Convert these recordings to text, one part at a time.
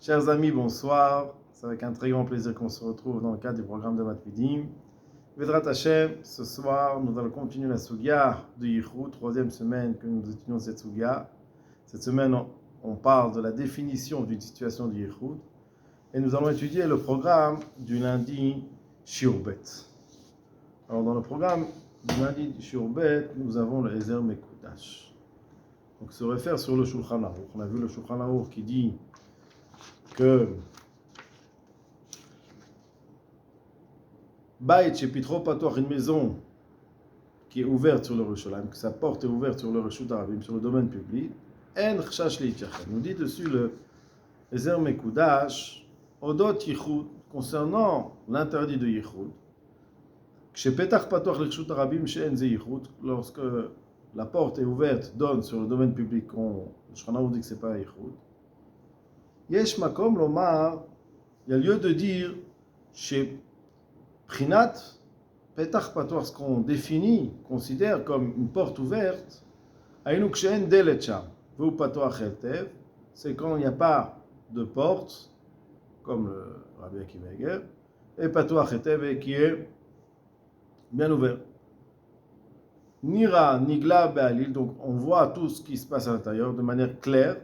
Chers amis, bonsoir. C'est avec un très grand plaisir qu'on se retrouve dans le cadre du programme de Matvidim. Vedrat Hashem, ce soir, nous allons continuer la Sugia de Yichud, troisième semaine que nous étudions cette Sugia. Cette semaine, on parle de la définition d'une situation de Yichud. Et nous allons étudier le programme du lundi Shiur Bet. Alors, dans le programme du lundi Shiur Bet, nous avons le Ezer Mekudash. Donc, se réfère sur le Shulchan Aruch. On a vu le Shulchan Aruch qui dit que Bait chez Pitro Patoir, une maison qui est ouverte sur le Yerushalayim, que sa porte est ouverte sur le Reshut Arabim, sur le domaine public, En Chash Leitchachem. Nous dit dessus le Ezer Mekudash, Odot Yichud, concernant l'interdit de Yichud, chez Petach Patoir le Reshut Arabim, chez Enze Yichud, lorsque la porte est ouverte, donne sur le domaine public, le Shulchan Aruch dit que ce n'est pas Yichud. Yesh Makom Lomar, il y a lieu de dire chez Prinat, Petach Patoir, ce qu'on définit, considère comme une porte ouverte, Aïnou Kshen Deletcha, Veu Patoir Cheltev, c'est quand il n'y a pas de porte, comme le Rabbi Akiva Eger, et Patoir Cheltev qui est bien ouvert. Nira Nigla Be'alil, donc on voit tout ce qui se passe à l'intérieur de manière claire.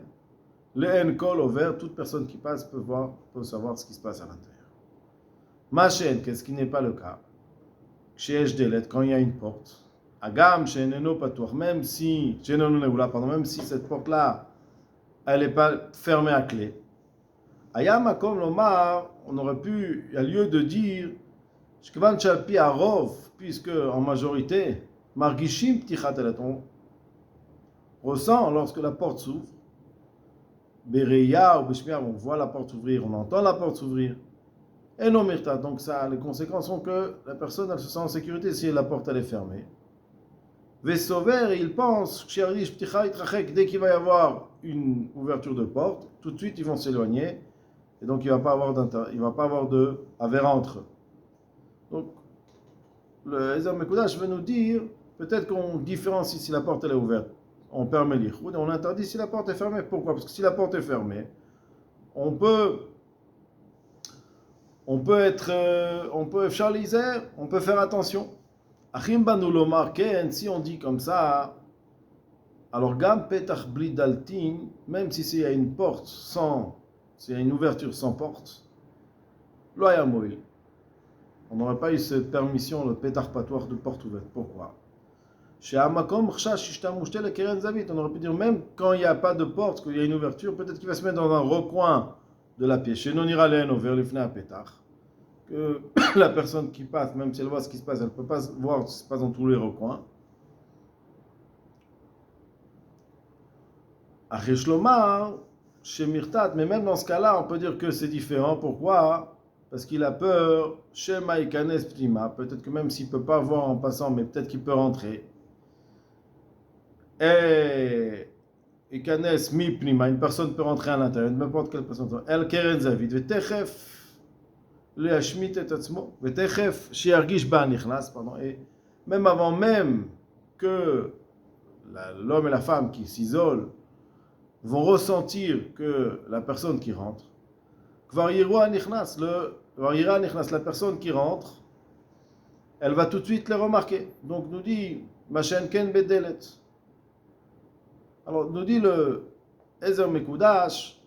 Le En-Kol ouvert, toute personne qui passe peut savoir ce qui se passe à l'intérieur. Machen, qu'est-ce qui n'est pas le cas? Chez Delet, quand il y a une porte. Agam, chez Neno Patour, même si cette porte-là, elle n'est pas fermée à clé. Ayama comme l'Omar, on aurait pu, il y a lieu de dire, Shkvan Chalpi Arov, puisque en majorité, Margishim Ptichat Elet, on ressent lorsque la porte s'ouvre. Bereya ou Bishmiar, on voit la porte s'ouvrir, on entend la porte s'ouvrir. Et non mirta, donc ça, les conséquences sont que la personne elle se sent en sécurité si la porte elle est fermée. Vesover, il pense, dès qu'il va y avoir une ouverture de porte, tout de suite ils vont s'éloigner, et donc il va pas avoir de avéra entre eux. Donc, le Ezer Mekudash veut nous dire, peut-être qu'on différencie si la porte elle est ouverte, on permet l'Yichud, et on interdit si la porte est fermée. Pourquoi? Parce que si la porte est fermée, on peut faire attention. Achim banu lomar ken, si on dit comme ça, alors gam petach bli daltin, même si c'est une porte s'il y a une ouverture sans porte, lo haya moil. On n'aurait pas eu cette permission, le petach patoir de porte ouverte. Pourquoi? Chez Amakom, on aurait pu dire même quand il n'y a pas de porte, qu'il y a une ouverture, peut-être qu'il va se mettre dans un recoin de la pièce. Chez Nonira Len, vers le Fna Petach. Que la personne qui passe, même si elle voit ce qui se passe, elle ne peut pas voir ce qui se passe dans tous les recoins. Achishlomar, chez Mirtat, mais même dans ce cas-là, on peut dire que c'est différent. Pourquoi? Parce qu'il a peur, chez Maïkanes Prima, peut-être que même s'il ne peut pas voir en passant, mais peut-être qu'il peut rentrer. Et Kanes Mi Prima, une personne peut rentrer à l'intérieur, n'importe quelle personne. El Keren Zavid, Vetechef. Et même avant même que l'homme et la femme qui s'isolent vont ressentir que la personne qui rentre, la personne qui rentre, elle va tout de suite les remarquer. Donc nous dit Machen ken bedelet. Alors nous dit le Ezer Mekudash,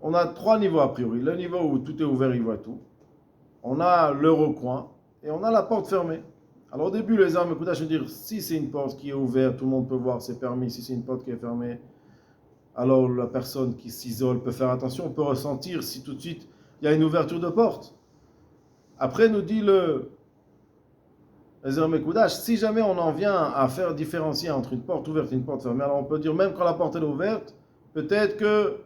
on a trois niveaux a priori. Le niveau où tout est ouvert, il voit tout. On a le recoin et on a la porte fermée. Alors au début, les armes écoutages veut dire si c'est une porte qui est ouverte, tout le monde peut voir, c'est permis. Si c'est une porte qui est fermée, alors la personne qui s'isole peut faire attention, on peut ressentir si tout de suite il y a une ouverture de porte. Après, nous dit les armes écoutages, si jamais on en vient à faire différencier entre une porte ouverte et une porte fermée, alors on peut dire même quand la porte est ouverte, peut-être que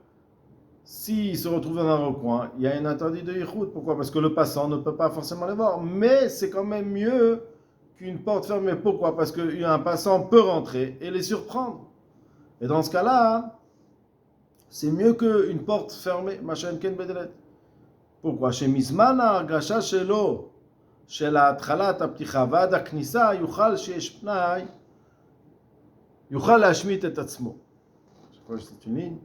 s'il se retrouve dans un recoin, il y a un interdit de Yichud. Pourquoi? Parce que le passant ne peut pas forcément les voir. Mais c'est quand même mieux qu'une porte fermée. Pourquoi? Parce qu'un passant peut rentrer et les surprendre. Et dans ce cas-là, c'est mieux qu'une porte fermée. Machin ken bedelet. Pourquoi? Chez Mizmana, Argasha Shelo, chez la Tralat Apticha Vad Aknisa, Yuchal Sheesh Pnai, Yuchal Hashmit et Atzmo. Je crois que c'est une ligne.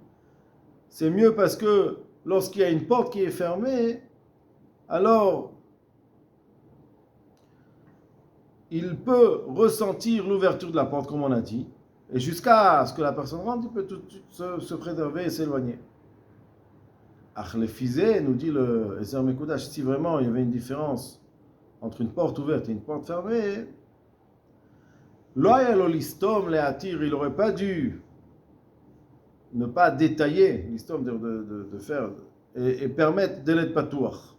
c'est mieux parce que lorsqu'il y a une porte qui est fermée, alors il peut ressentir l'ouverture de la porte, comme on a dit, et jusqu'à ce que la personne rentre, il peut tout de suite se préserver et s'éloigner. Achlefizé, nous dit le Ezer Mekudash, si vraiment il y avait une différence entre une porte ouverte et une porte fermée, l'olistom léatir, il n'aurait pas dû ne pas détailler l'histoire de faire et permettre de l'être patouach.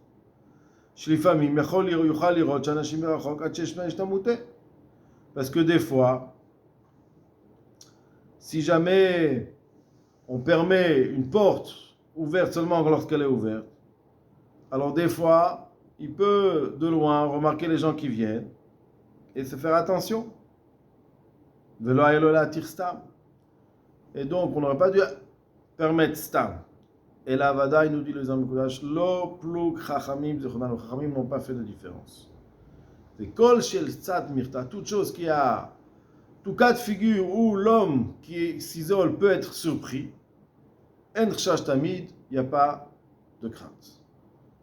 Parce que des fois, si jamais on permet une porte ouverte seulement lorsqu'elle est ouverte, alors des fois, il peut de loin remarquer les gens qui viennent et se faire attention. Et donc, on n'aurait pas dû permettre stam. Et la Vada, il nous dit les hommes Kudash, lo plug chachamim, les chachamim n'ont pas fait de différence. C'est kol shel tzad mirta, toute chose qui a, tout cas de figure où l'homme qui s'isole peut être surpris, en chash tamid, il n'y a pas de crainte.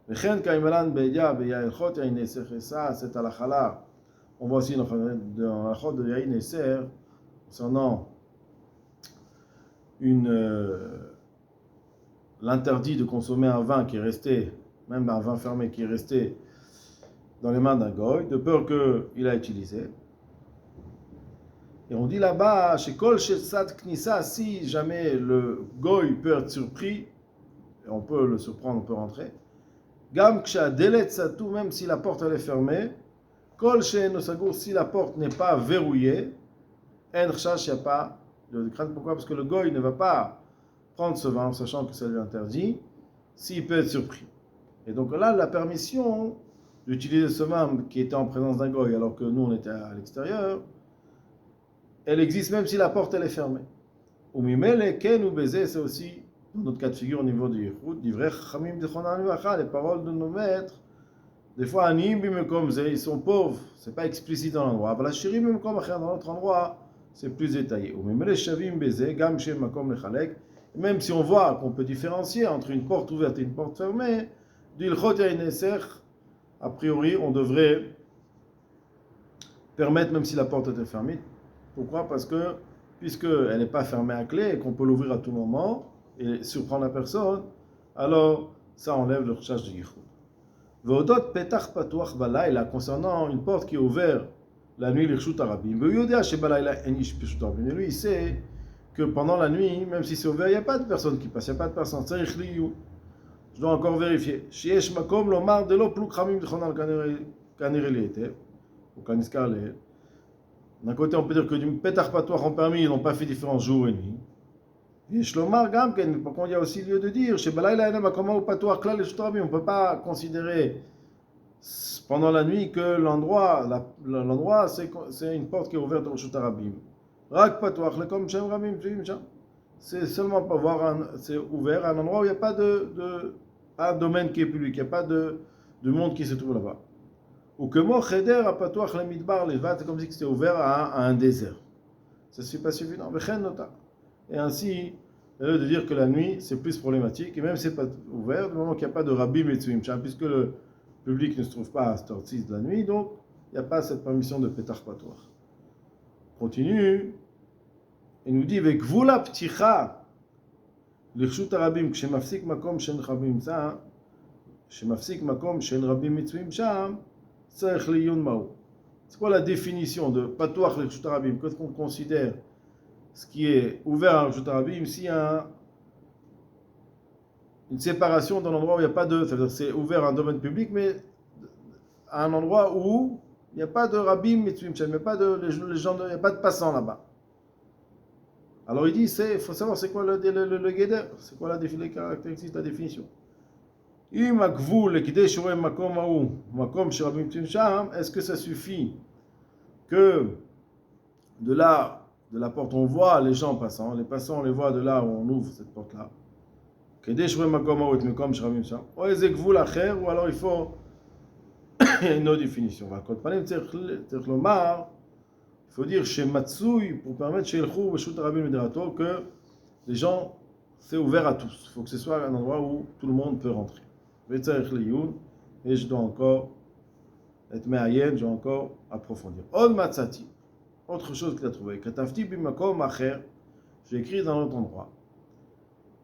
Vechen kaimelan beya beya elchot ya ineser, et ça, c'est à la chala. On voit aussi dans la chot de Yain Esser, concernant l'interdit de consommer un vin qui est resté, même un vin fermé qui est resté dans les mains d'un goy, de peur qu'il a utilisé. Et on dit là-bas, chez Kol Shetsat Knissa, si jamais le goy peut être surpris, et on peut le surprendre, on peut rentrer, Gam Ksha Delet Satou, même si la porte elle est fermée, Kol She'enosagour, si la porte n'est pas verrouillée, En Chash, il n'y a pas de crainte. Pourquoi? Parce que le goy ne va pas prendre ce vin, sachant que ça lui interdit, s'il peut être surpris. Et donc là, la permission d'utiliser ce vin qui était en présence d'un goy, alors que nous, on était à l'extérieur, elle existe même si la porte, elle est fermée. Ou mimele, ken ou baiser, c'est aussi, dans notre cas de figure au niveau du yichud, du vrai chamim de chonan vacha, les paroles de nos maîtres, des fois, anim bimekom ze, ils sont pauvres, c'est pas explicite dans l'endroit. But la shirim bimekom acher, dans l'autre endroit, c'est plus détaillé. Ou mimele shavim baiser, gam shem makom lechalek, même si on voit qu'on peut différencier entre une porte ouverte et une porte fermée, du ilchot ya'ineser, a priori, on devrait permettre, même si la porte était fermée. Pourquoi? Parce que, puisqu'elle n'est pas fermée à clé et qu'on peut l'ouvrir à tout moment et surprendre la personne, alors ça enlève le recherche du yichud. Ve'odot petach patuach balayla, concernant une porte qui est ouverte la nuit, l'irshut arabim. Ve'yodea shebalayla en ish pirshut arabim. Et lui, il sait que pendant la nuit, même si c'est ouvert, il n'y a pas de personne qui passe, il n'y a pas de personne. Je dois encore vérifier. Sheyesh makom lomar de lo pluk chamim de chonal kanireliete, ou kaniskarle. D'un côté, on peut dire que du pétard patoir en permis, ils n'ont pas fait différence jour et nuit. Et Shlomar Gamken, par contre, il y a aussi lieu de dire, chez Balaïla Enem Akoma ou patoir Klal et Shtrabi, on ne peut pas considérer pendant la nuit que l'endroit c'est une porte qui est ouverte au Shutarabim. Rak patoir, le comme Shem Rabim, c'est seulement pour voir, c'est ouvert à un endroit où il n'y a pas un domaine qui est public, il n'y a pas de monde qui se trouve là-bas. Ou que moi, Cheder, à Patoach, le Midbar, les Vat, c'est comme si c'était ouvert à un désert. Ça ne suffit pas suffisant. Et ainsi, de dire que la nuit, c'est plus problématique, et même si ce n'est pas ouvert, du moment qu'il n'y a pas de Rabbi Metsuim, puisque le public ne se trouve pas à cette heure-ci de la nuit, donc il n'y a pas cette permission de Petach Patoach. Continue, et nous dit, avec vous la pticha, l'irshut arabim, kshemafsik makom shen rabim sa, kshemafsik makom shen rabim Metsuim sham, c'est quoi la définition de patoach le chutarabim? Qu'est-ce qu'on considère ce qui est ouvert à un chutarabim s'il y a une séparation dans l'endroit où il n'y a pas de. C'est-à-dire c'est ouvert à un domaine public, mais à un endroit où il n'y a pas de rabim, il n'y a pas de il n'y a pas de passants là-bas. Alors il dit, il faut savoir c'est quoi le guéder, c'est quoi les caractéristiques de la définition. Est-ce que ça suffit que de là, de la porte, on voit les gens passant, les passants, on les voit de là où on ouvre cette porte-là. Ou alors il faut une autre définition. Il faut dire chez Matsui pour permettre chez Elchou que les gens c'est ouvert à tous. Il faut que ce soit un endroit où tout le monde peut rentrer. Et je dois encore être me'ayen, je dois encore approfondir. Od matzati, autre chose que tu as trouvé. Katafti bimakom acher, j'ai écrit dans l'autre endroit.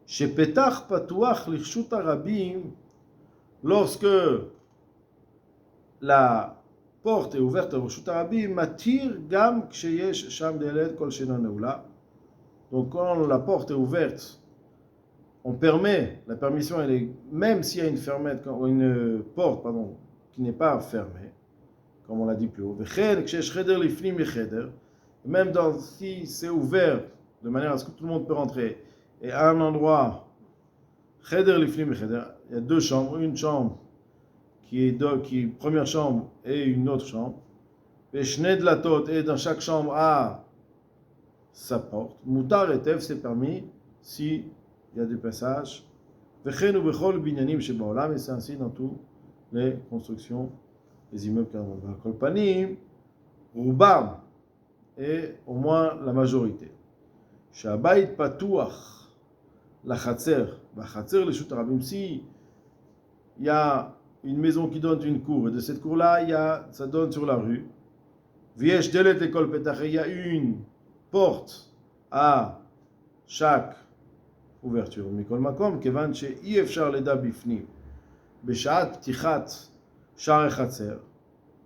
Shepetach patuach lirshut harabim, lorsque la porte est ouverte à Rishut harabim, matir gam ksheyesh sham deled kol shena neula. Donc quand la porte est ouverte, on permet, la permission, elle est, même s'il y a une porte qui n'est pas fermée, comme on l'a dit plus haut, même si c'est ouvert de manière à ce que tout le monde peut rentrer, et à un endroit, il y a deux chambres, une chambre qui est première chambre et une autre chambre, et dans chaque chambre a sa porte. Mutar et tev, c'est permis si il y a du passage. Et c'est ainsi dans toutes les constructions, les immeubles qui ont kol panim, rubam, et au moins la majorité. Shabayit patuach, la chatzer, le shut harabim, si il y a une maison qui donne une cour, et de cette cour-là, ça donne sur la rue. Viesh delet ekol petach, il y a une porte à chaque ouverture. Mikol makom, kevan she'i efshar leda bifnim, beshat ptichat shar chatzer.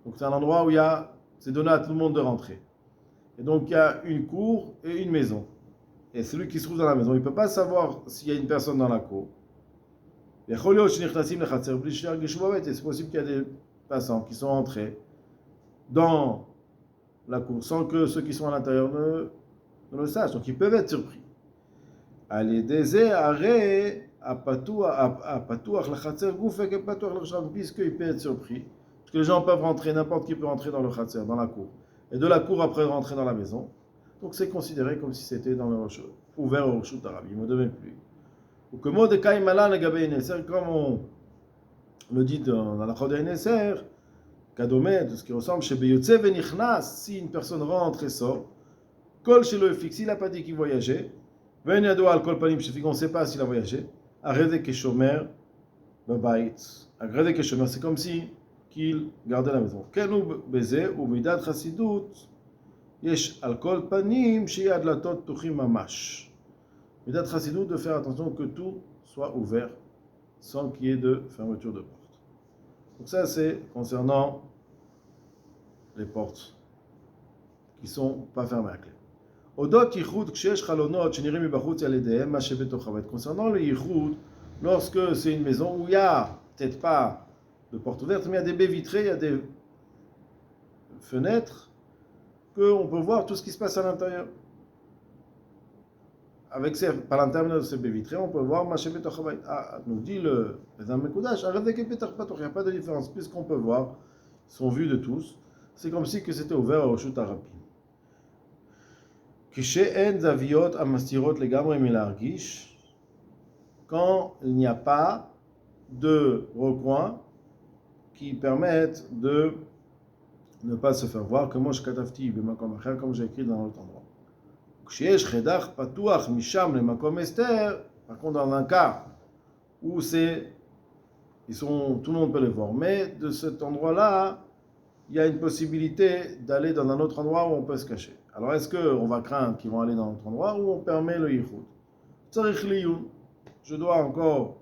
Donc c'est un endroit où c'est donné à tout le monde de rentrer. Et donc il y a une cour et une maison. Et celui qui se trouve dans la maison, il ne peut pas savoir s'il y a une personne dans la cour. C'est possible qu'il y a des passants qui sont entrés dans la cour sans que ceux qui sont à l'intérieur ne le sachent. Donc ils peuvent être surpris. Puisqu'il peut être surpris, parce que les gens peuvent rentrer, n'importe qui peut rentrer dans le khatser, dans la cour. Et de la cour après rentrer dans la maison. Donc c'est considéré comme si c'était dans le ouvert au Rishut harabim, ne devait plus. Ou que Mordechai Malan Gabé Neser, comme on le dit dans la Chod Neser, Kadomé, de ce qui ressemble chez Beyotze Venichnas, si une personne rentre et sort, Kol chez le fixe, il n'a pas dit qu'il voyageait, Ven Yado al Kol Panim, on ne sait pas s'il a voyagé, Arrede Keshomer Babait. Arrede Keshomer, c'est comme si qu'il gardait la maison. Kenu Beze, ou Midat Chasidut, Yesh al Kol Panim, Sheyad Latot Tuchim Mamash. Midat Chasidut, de faire attention que tout soit ouvert, sans qu'il y ait de fermeture de porte. Donc ça, c'est concernant les portes qui ne sont pas fermées à clé. Odot yichud kshesh chalonot shenirim mibachutz yaledem ma shebetochavet. Concernant le yichud, lorsque c'est une maison où il n'y a peut-être pas de porte ouverte, mais il y a des baies vitrées, il y a des fenêtres, qu'on peut voir tout ce qui se passe à l'intérieur. Par l'intermédiaire de ces baies vitrées, on peut voir ma shebetochavet. Nous dit le Ezra Mekudash, arrêtez que Petach Patoch, il n'y a pas de différence, puisqu'on peut voir, ils sont vus de tous, c'est comme si que c'était ouvert au Rishut harabim. Quand il n'y a pas de recoins qui permettent de ne pas se faire voir, comme j'ai écrit dans l'autre endroit. Par contre, dans un cas où tout le monde peut les voir, mais de cet endroit-là, il y a une possibilité d'aller dans un autre endroit où on peut se cacher. Alors, est-ce qu'on va craindre qu'ils vont aller dans un autre endroit ou on permet le yichud? Tzarich liyun. Je dois encore,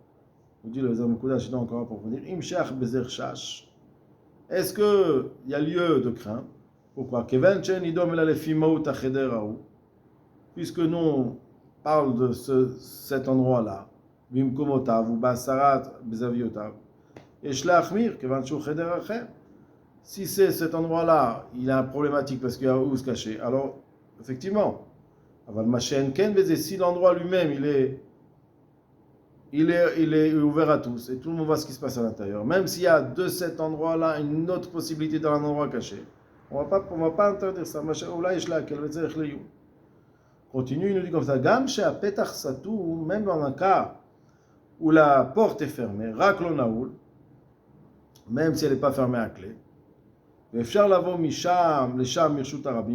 nous dit le Ezra Mekudash, je dois encore approfondir. Imshach bezer shash. Est-ce qu'il y a lieu de craindre? Pourquoi? Keven chen idom ela lefi maut hacheder haou. Puisque nous, on parle de cet endroit-là, bimkomotav ou basarat bezaviotav. Yesh la'achmir, kevan shu cheder acher. Si c'est cet endroit-là, il a une problématique parce qu'il y a où se cacher, alors effectivement, si l'endroit lui-même il est ouvert à tous et tout le monde voit ce qui se passe à l'intérieur, même s'il y a de cet endroit-là une autre possibilité dans un endroit caché, on va pas interdire ça. Continue, il nous dit comme ça, même dans un cas où la porte est fermée, même si elle n'est pas fermée à clé, mais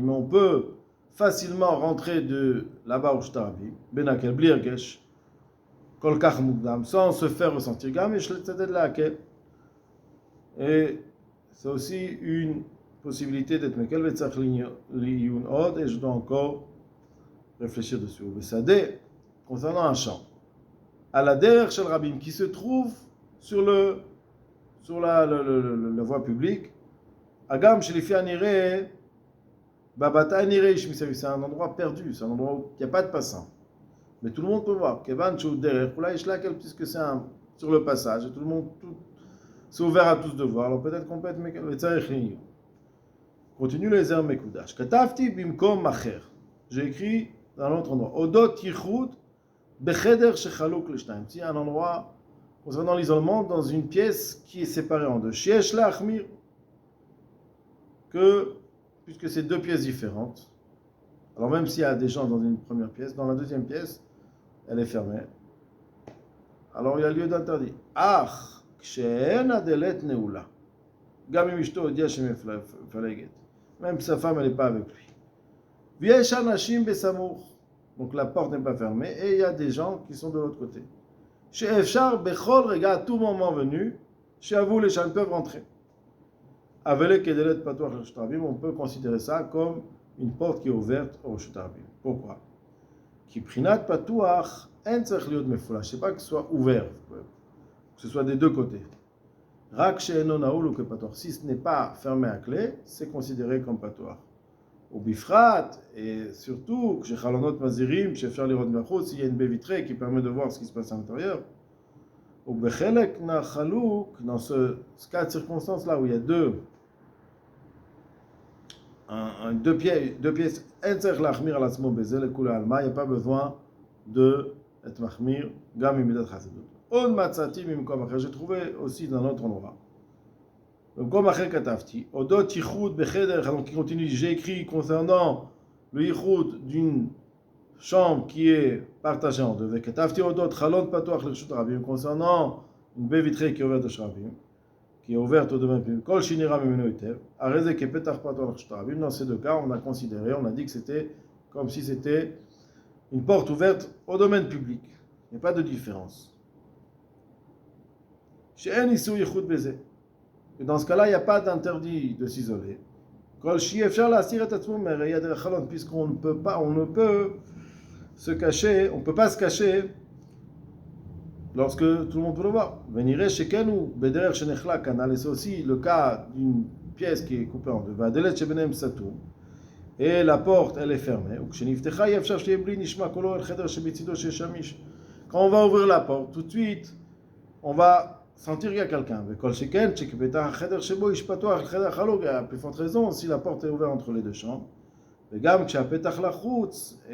on peut facilement rentrer de là-bas au Rishut harabim, benakel bli hergesh, Kol kach mukdam, sans se faire ressentir. Gam yesh letzaded la'akel. Et c'est aussi une possibilité d'être mekel vetzach liyun od, et je dois encore réfléchir dessus. Vesadeh, concernant un champ, à la derrière shel Rabim, qui se trouve sur la voie publique, Agam shelifi anireh, babata anireh ishmisavi, c'est un endroit perdu, c'est un endroit où il n'y a pas de passant. Mais tout le monde peut voir. Kevan shou derrière, puisque c'est sur le passage, et tout le monde, c'est ouvert à tous de voir, alors peut-être qu'on peut être mekel vetzarech liyun. Continue les Ezer Mekudash. Katafti bimkom macher. J'ai écrit dans un autre endroit. Odot yichud becheder shechaluk l'shtaim. C'est un endroit concernant l'isolement dans une pièce qui est séparée en deux. Sheyesh la'achmir. Que, puisque c'est deux pièces différentes, alors même s'il y a des gens dans une première pièce, dans la deuxième pièce, elle est fermée. Alors il y a lieu d'interdit. Ach, kshe'en adelet neula. Gam im ishto odia shemefaleget. Même sa femme, elle n'est pas avec lui. V'yesh anashim besamour. Donc la porte n'est pas fermée et il y a des gens qui sont de l'autre côté. She'efshar bechol rega, à tout moment venu, she'avou les gens peuvent rentrer. Avele kedelet patuach l'Reshut Rabim, on peut considérer ça comme une porte qui est ouverte au Reshut Rabim. Pourquoi? Ki prinat patuach en tzarich liot mefulash. C'est pas que ce soit ouvert, que ce soit des deux côtés. Rak she'eno naoul ou que patuach. Si ce n'est pas fermé à clé, c'est considéré comme patuach. Ou bifrat, et surtout, que chalonot mazirim, she'efshar lirot machutz, s'il y a une baie vitrée qui permet de voir ce qui se passe à l'intérieur. Ou bechelek na chalouk, dans ce cas de circonstance-là où il y a deux pièces, il n'y a pas besoin de être mahmir, gam imidat chasidut. On matzati mimkom acher, j'ai trouvé aussi dans un autre endroit. Mimkom acher katafti, odot yichud becheder, donc il continue, j'ai écrit concernant le yichud d'une chambre qui est partagée en deux. Katafti odot chalon patuach l'Reshut Rabim, concernant une baie vitrée qui est ouverte au Shrabim, qui est ouverte au domaine public. Kol shinira mimenu itev, areze ke petach patuach l'Reshut Rabim. Dans ces deux cas, on a considéré, on a dit que c'était comme si c'était une porte ouverte au domaine public. Il n'y a pas de différence. She'en isur yichud beze. Et dans ce cas-là, il n'y a pas d'interdit de s'isoler. Kol shi'efshar la'asir et atzmo mereyad rechalon, puisqu'on ne peut pas, on ne peut se cacher, on ne peut pas se cacher lorsque tout le monde peut le voir. Venire shekenu bederer shenechla kanal, et c'est aussi le cas d'une pièce qui est coupée en deux. Vadelet shebenem satum, et la porte elle est fermée. Ou ksheniftecha yefshar sheyeh bli nishma kolo el cheder shebitzido sheshamish. Quand on va ouvrir la porte, tout de suite, on va sentir qu'il y a quelqu'un. Vekol sheken shekepetach cheder shebo ish patuach el cheder chaluk. À plus forte raison, si la porte est ouverte entre les deux chambres. Et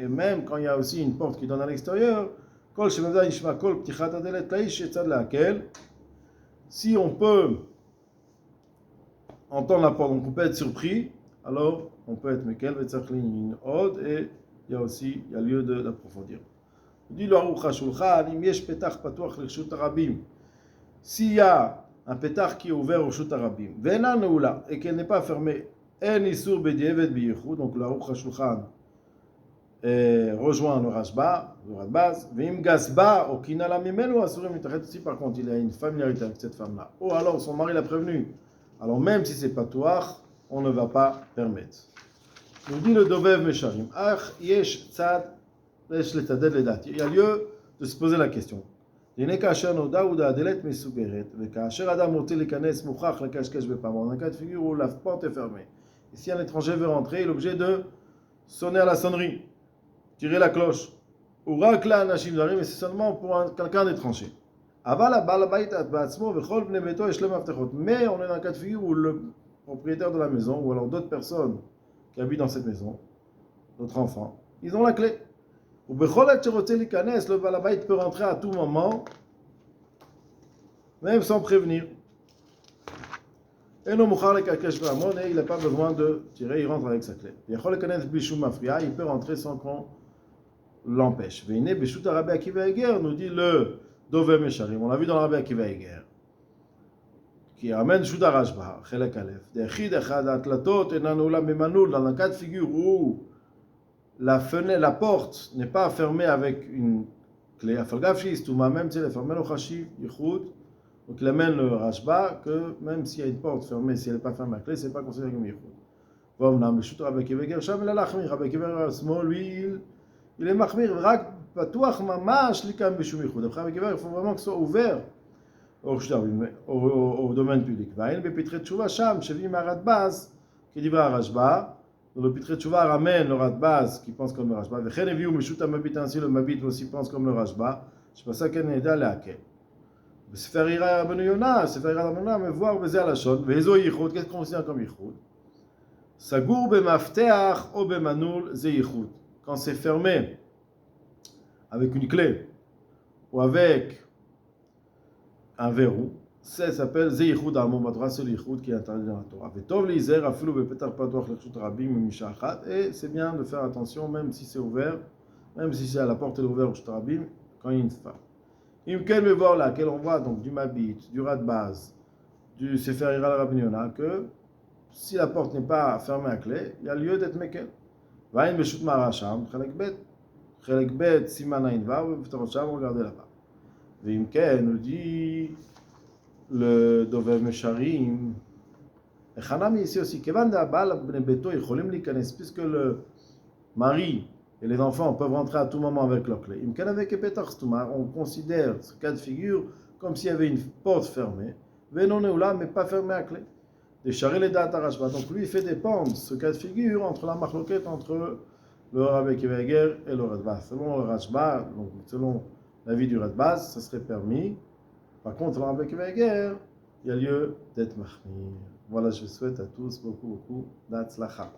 même quand il y a aussi une porte qui donne à l'extérieur, si on peut entendre la porte, donc on peut être surpris, alors on peut être mekel, et il y a lieu d'approfondir. Dit le Aruch HaShulchan, s'il y a un pétard qui est ouvert au Reshut Rabim, et qu'elle n'est pas fermée, donc le Aruch HaShulchan rejoint le Radbaz. Si par contre il a une familiarité avec cette femme-là, ou alors son mari l'a prévenu, alors même si c'est patouach, on ne va pas permettre. Nous dit le Dovev Mesharim, il y a lieu de se poser la question. Dans un cas de figure où la porte est fermée. Et si un étranger veut rentrer, il est obligé de sonner à la sonnerie, tirer la cloche. Ou rakla anashim zarim, mais c'est seulement pour quelqu'un d'étranger. Mais on est dans un cas de figure où le propriétaire de la maison, ou alors d'autres personnes qui habitent dans cette maison, d'autres enfants, ils ont la clé. Ou le balabait peut rentrer à tout moment, même sans prévenir. Et il n'a pas besoin de tirer, il rentre avec sa clé. Il peut rentrer sans qu'on l'empêche. Nous dit le Dove Mesharim, on l'a vu dans le Rabbi Akiva Eger, qui amène Shuda Rashba, Chelek Aleph, dans un cas de figure où la porte n'est pas fermée avec une clé. Afalgafshi, Stouma, même si elle est fermée, le Khashiv, Yichud. Donc il amène le Rashba que même s'il y a une porte fermée, si elle n'est pas fermée à clé, c'est pas considéré comme Yichud. Vomnam, le Shoutra Bekeveger, Sham la Lachmir, Bekeveger, Small, lui, il est Machmir, Rak, Patouach, Mamash, Likam, Bishum Yichud. Après, Bekeveger, il faut vraiment que ce soit ouvert au domaine public. Vaïn, Bepitre Tchouva, Sham, Chevi, Marat Baz, qui dit Rashba. Le Pitre Tchouva ramène le Radbaz qui pense comme le Rashba. Vechen eviu Meshuta Mabit ainsi le Mabit aussi pense comme le Rashba. Je ne sais pas ça qu'elle n'est pas là. Sefer Ira Rabbeinu Yonah, Sefer Ira Rabbeinu Yonah, mais voir Bezer Lashon. Vezo Yichud, qu'est-ce qu'on considère comme Yichud? Sagour bemafteach ou bemanoul, c'est Yichud. Quand c'est fermé avec une clé ou avec un verrou, ça s'appelle Zeichud Amon Badra, c'est l'Ichud qui est interdit dans la Torah. Vetov Lizer, Afilou Bepetar Patoach Lechut Rabim, Mishachat, et c'est bien de faire attention, même si c'est ouvert, même si c'est à la porte de l'ouvert au Rabim, quand il y a une femme. Imken me voir là, quel on voit donc du Mabit, du Radbaz, du Sefer Ira Rabbeinu Yonah, que si la porte n'est pas fermée à clé, il y a lieu d'être Mekel. Vaïn Beshut Marasham, Chelek Bet, Siman Ain Vav, V'Tarosham, regardez là-bas. Vimken nous dit le Dover Mesharim. Et Hanami ici aussi, Kevanda Bal Beto, Yicholim Likanes, puisque le mari et les enfants peuvent rentrer à tout moment avec leur clé. Imken avec Epetar Stouma, on considère ce cas de figure comme s'il y avait une porte fermée, Venon Eula, mais pas fermée à clé. Des charrés les dates à Rashba. Donc lui, il fait dépendre ce cas de figure entre la machloquette entre le Rabbi Kiveger et le Radbaz. Selon le Rashba, donc selon l'avis du Radbaz, ça serait permis. Par contre, le Rabbi Kiveger, il y a lieu d'être mahmir. Voilà, je souhaite à tous beaucoup d'Hatzlacha.